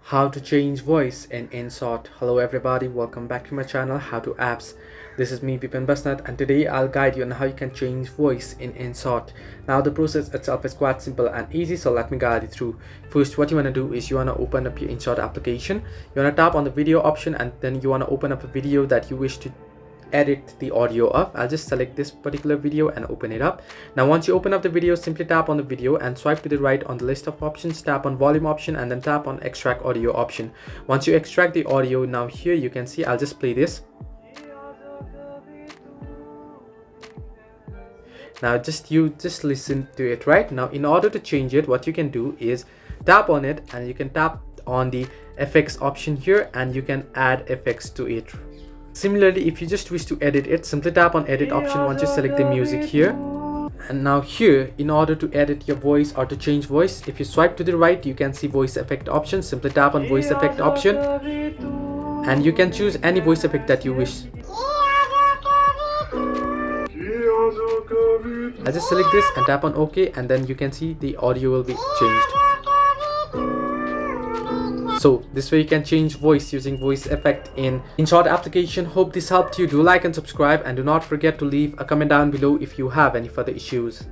How to change voice in InShot. Hello everybody, welcome back to my channel How to Apps. This is me Bipin Basnat, and today I'll guide you on how you can change voice in InShot. Now the process itself is quite simple and easy, so let me guide you through. First, what you want to do is you want to open up your InShot application. You want to tap on the video option, and then you want to open up a video that you wish to edit the audio of. I'll just select this particular video and open it up. Now once you open up the video, simply tap on the video and swipe to the right on the list of options, tap on volume option and then tap on extract audio option. Once you extract the audio, now here you can see, I'll just play this. Now you just listen to it. Right now, in order to change it, what you can do is tap on it and you can tap on the effects option here and you can add effects to it. Similarly, if you just wish to edit it, simply tap on edit option once you select the music here. And now here, in order to edit your voice or to change voice, if you swipe to the right, you can see voice effect option. Simply tap on voice effect option and you can choose any voice effect that you wish. I just select this and tap on OK, and then you can see the audio will be changed. So this way you can change voice using voice effect in InShot application. Hope this helped you. Do like and subscribe, and do not forget to leave a comment down below if you have any further issues.